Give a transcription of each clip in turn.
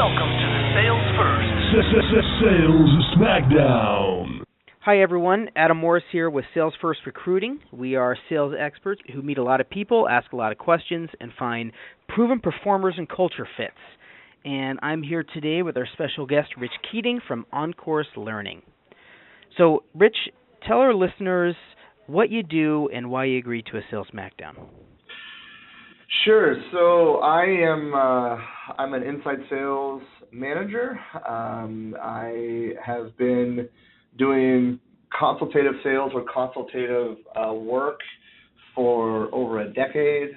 Welcome to the SalesFirst Sales Smackdown. Hi everyone, Adam Morris here with SalesFirst Recruiting. We are sales experts who meet a lot of people, ask a lot of questions, and find proven performers and culture fits. And I'm here today with our special guest, Rich Keating from OnCourse Learning. So, Rich, tell our listeners what you do and why you agreed to a Sales Smackdown. Sure. So I'm an inside sales manager. I have been doing consultative sales or consultative work for over a decade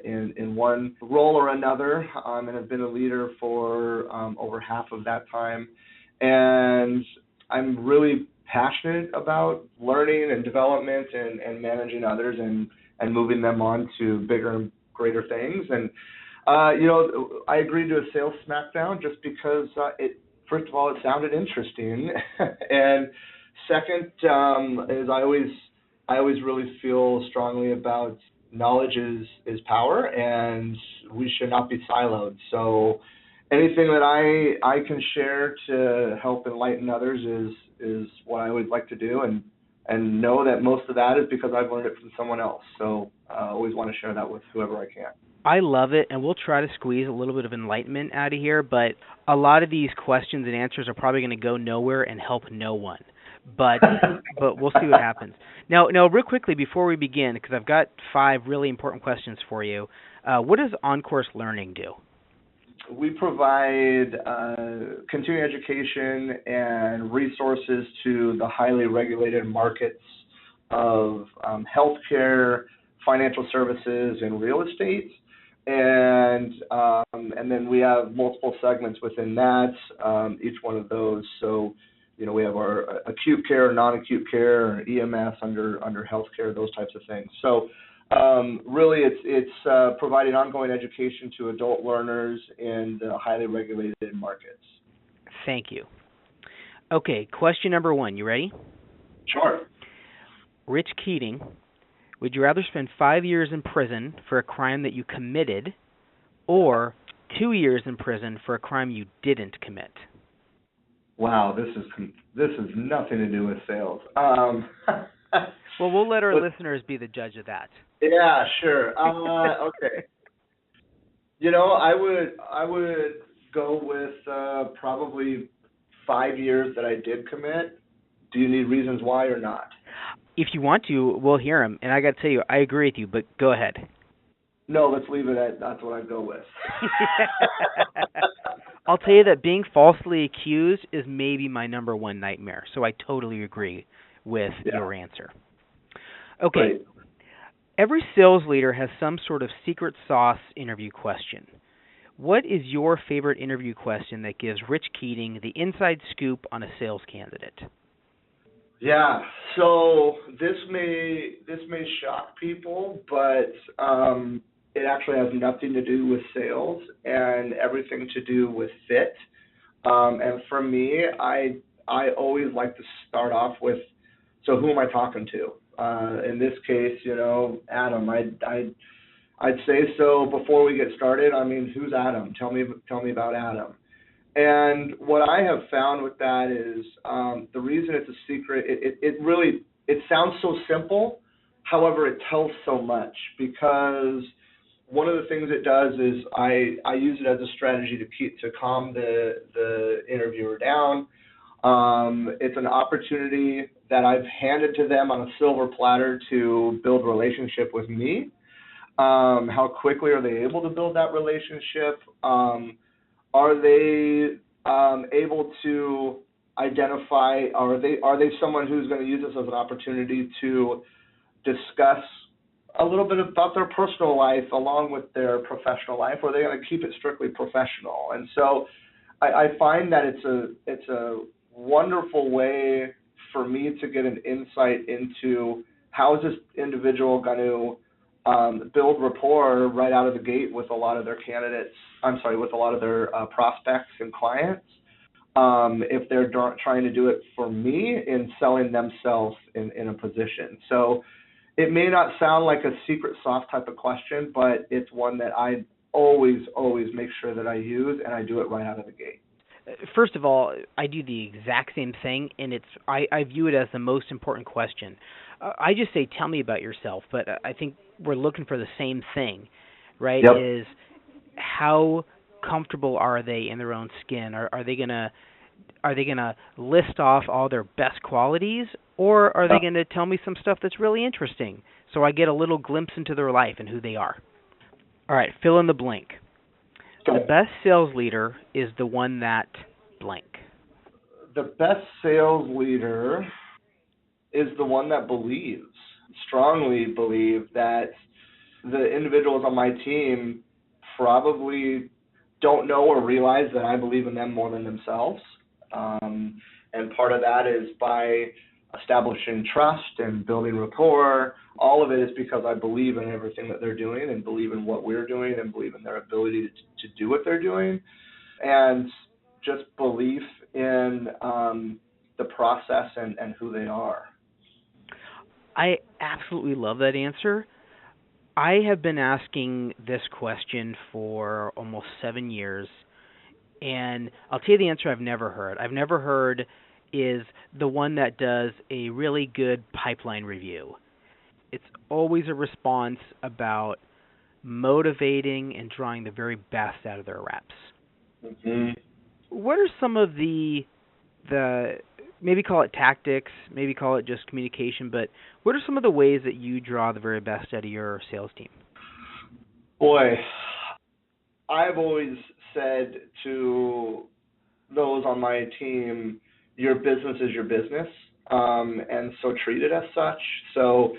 in one role or another, and have been a leader for over half of that time. And I'm really passionate about learning and development and managing others and moving them on to bigger and greater things. And, I agreed to a sales smackdown just because first of all, it sounded interesting. And second, is I always really feel strongly about knowledge is power, and we should not be siloed. So anything that I can share to help enlighten others is what I would like to do, and know that most of that is because I've learned it from someone else. So I always want to share that with whoever I can. I love it, and we'll try to squeeze a little bit of enlightenment out of here, but a lot of these questions and answers are probably going to go nowhere and help no one. But we'll see what happens. Now, real quickly before we begin, because I've got 5 really important questions for you, what does OnCourse Learning do? We provide continuing education and resources to the highly regulated markets of healthcare, financial services, and real estate. And then we have multiple segments within that, each one of those. So, we have our acute care, non-acute care, EMS under healthcare, those types of things. So really it's providing ongoing education to adult learners in the highly regulated markets. Thank you. Okay, question number 1. You ready? Sure. Rich Keating, would you rather spend 5 years in prison for a crime that you committed or 2 years in prison for a crime you didn't commit? Wow, this is nothing to do with sales. Well, we'll let our listeners be the judge of that. Yeah, sure. Okay. I would go with probably 5 years that I did commit. Do you need reasons why or not? If you want to, we'll hear them. And I got to tell you, I agree with you, but go ahead. No, let's leave it at that's what I'd go with. I'll tell you that being falsely accused is maybe my number one nightmare. So I totally agree with your answer. Okay. Great. Every sales leader has some sort of secret sauce interview question. What is your favorite interview question that gives Rich Keating the inside scoop on a sales candidate? Yeah, so this may shock people, but it actually has nothing to do with sales and everything to do with fit. And for me, I always like to start off with, so who am I talking to? In this case, Adam. I'd say so before we get started. I mean, who's Adam? Tell me about Adam. And what I have found with that is the reason it's a secret, it sounds so simple, however, it tells so much, because one of the things it does is I use it as a strategy to calm the interviewer down. It's an opportunity that I've handed to them on a silver platter to build a relationship with me. How quickly are they able to build that relationship? Are they able to identify, are they someone who's going to use this as an opportunity to discuss a little bit about their personal life along with their professional life, or are they going to keep it strictly professional? And so I find that it's a wonderful way for me to get an insight into how is this individual going to build rapport right out of the gate with a lot of their with a lot of their prospects and clients, if they're trying to do it for me in selling themselves in a position. So it may not sound like a secret sauce type of question, but it's one that I always make sure that I use, and I do it right out of the gate. First of all, I do the exact same thing, and I view it as the most important question. I just say, tell me about yourself, but I think we're looking for the same thing, right? Yep. Is how comfortable are they in their own skin? Are they gonna list off all their best qualities, or are they gonna tell me some stuff that's really interesting, so I get a little glimpse into their life and who they are? All right, fill in the blank. Okay. The best sales leader is the one that blank. The best sales leader is the one that strongly believe that the individuals on my team probably don't know or realize that I believe in them more than themselves. And part of that is by establishing trust and building rapport. All of it is because I believe in everything that they're doing and believe in what we're doing and believe in their ability to do what they're doing, and just belief in the process and who they are. I absolutely love that answer. I have been asking this question for almost 7 years, and I'll tell you the answer I've never heard. I've never heard is the one that does a really good pipeline review. It's always a response about motivating and drawing the very best out of their reps. Mm-hmm. What are some of the maybe call it tactics, maybe call it just communication, but what are some of the ways that you draw the very best out of your sales team? Boy, I've always said to those on my team, your business is your business, and so treat it as such. So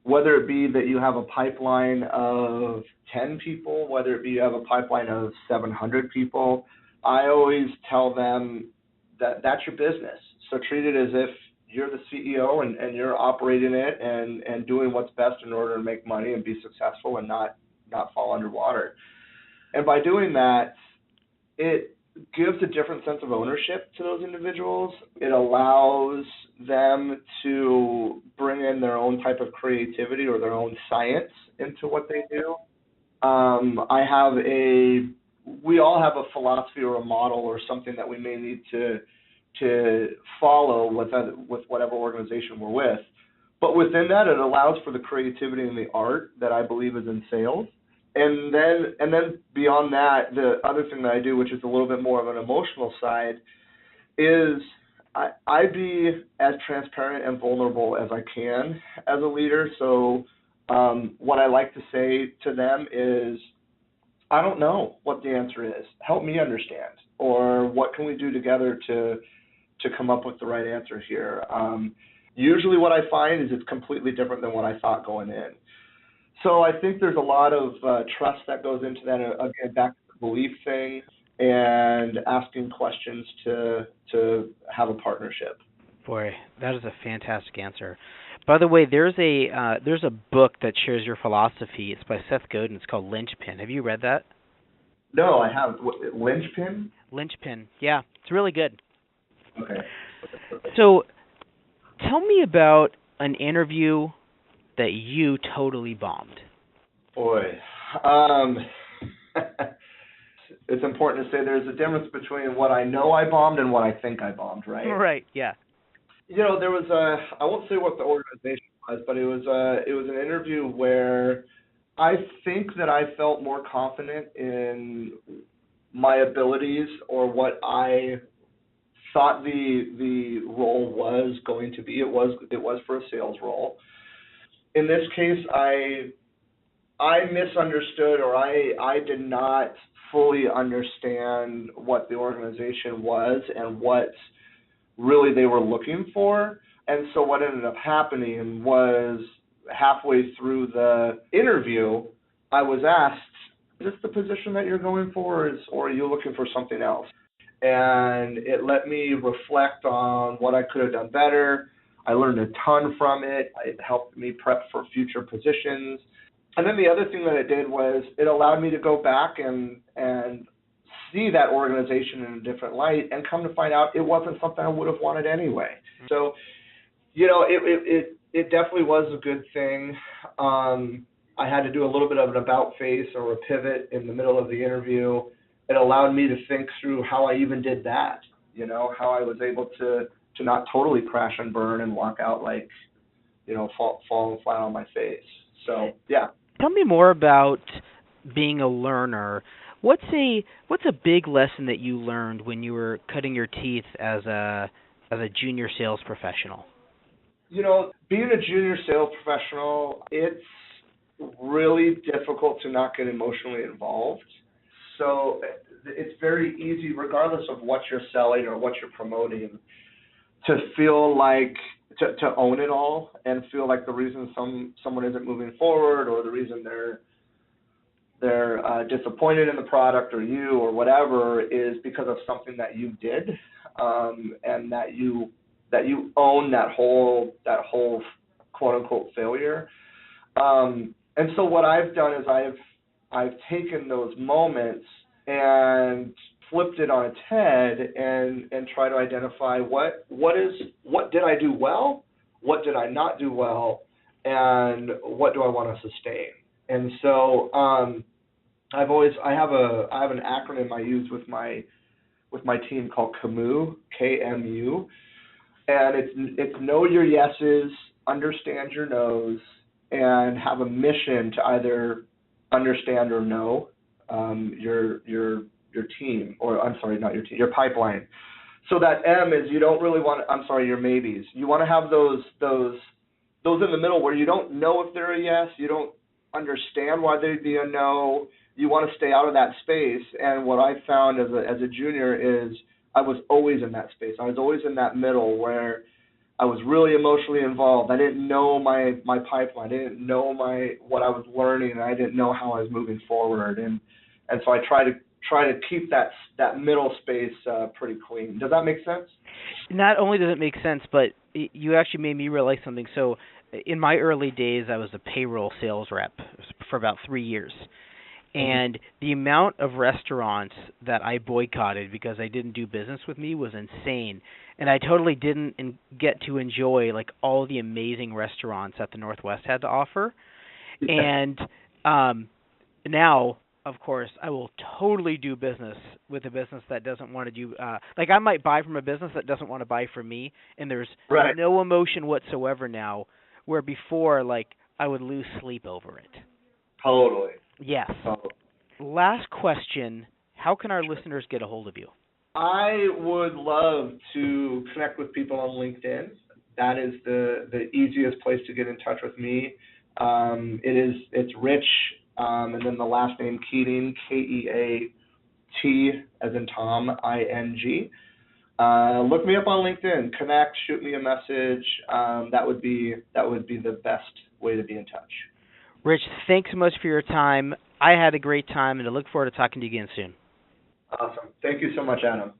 whether it be that you have a pipeline of 10 people, whether it be you have a pipeline of 700 people, I always tell them that that's your business. So treat it as if you're the CEO and you're operating it and doing what's best in order to make money and be successful and not fall underwater. And by doing that, it gives a different sense of ownership to those individuals. It allows them to bring in their own type of creativity or their own science into what they do. We all have a philosophy or a model or something that we may need to follow with whatever organization we're with. But within that, it allows for the creativity and the art that I believe is in sales. And then beyond that, the other thing that I do, which is a little bit more of an emotional side, is I be as transparent and vulnerable as I can as a leader. So what I like to say to them is, I don't know what the answer is. Help me understand. Or what can we do together to come up with the right answer here? Usually what I find is it's completely different than what I thought going in. So I think there's a lot of trust that goes into that. Again, back to the belief thing and asking questions to have a partnership. Boy, that is a fantastic answer. By the way, there's a book that shares your philosophy. It's by Seth Godin. It's called Lynchpin. Have you read that? No, I haven't. Lynchpin? Lynchpin. Yeah, it's really good. Okay. So, tell me about an interview that you totally bombed. Boy, it's important to say there's a difference between what I know I bombed and what I think I bombed, right? Right. Yeah. There was I won't say what the organization was, but it was an interview where I think that I felt more confident in my abilities or what I thought the role was going to be. It was for a sales role. In this case, I misunderstood, or I did not fully understand what the organization was and what really they were looking for. And so what ended up happening was halfway through the interview, I was asked, is this the position that you're going for, or are you looking for something else? And it let me reflect on what I could have done better. I learned a ton from it. It helped me prep for future positions. And then the other thing that it did was it allowed me to go back and see that organization in a different light and come to find out it wasn't something I would have wanted anyway. So, it definitely was a good thing. I had to do a little bit of an about face or a pivot in the middle of the interview, it allowed me to think through how I even did that, how I was able to not totally crash and burn and walk out like, falling flat on my face. So, yeah. Tell me more about being a learner. What's a big lesson that you learned when you were cutting your teeth as a junior sales professional? Being a junior sales professional, it's really difficult to not get emotionally involved. So it's very easy, regardless of what you're selling or what you're promoting, to feel like to own it all and feel like the reason someone isn't moving forward or the reason they're disappointed in the product or you or whatever is because of something that you did, and that you own that whole quote unquote failure. And so what I've done is I've taken those moments and flipped it on its head and try to identify what did I do well, what did I not do well, and what do I want to sustain. And so I have an acronym I use with my team called KMU, KMU, and it's know your yeses, understand your nos, and have a mission to either understand or know your team, or I'm sorry, not your team, your pipeline. So that M is you don't really want, your maybes. You want to have those in the middle where you don't know if they're a yes, you don't understand why they'd be a no. You want to stay out of that space. And what I found as a junior is I was always in that space. I was always in that middle where I was really emotionally involved. I didn't know my pipeline. I didn't know what I was learning, and I didn't know how I was moving forward. And so I try to keep that middle space pretty clean. Does that make sense? Not only does it make sense, but you actually made me realize something. So in my early days, I was a payroll sales rep for about 3 years. And the amount of restaurants that I boycotted because they didn't do business with me was insane. And I totally didn't get to enjoy like all the amazing restaurants that the Northwest had to offer. And now, of course, I will totally do business with a business that doesn't want to do like I might buy from a business that doesn't want to buy from me, and there's no emotion whatsoever now, where before like I would lose sleep over it. Totally. Yes. Last question, how can our listeners get a hold of you? I would love to connect with people on LinkedIn. That is the easiest place to get in touch with me. It's Rich, and then the last name Keating, Keat as in Tom, ING. Look me up on LinkedIn, connect, shoot me a message. That would be the best way to be in touch. Rich, thanks so much for your time. I had a great time, and I look forward to talking to you again soon. Awesome. Thank you so much, Adam.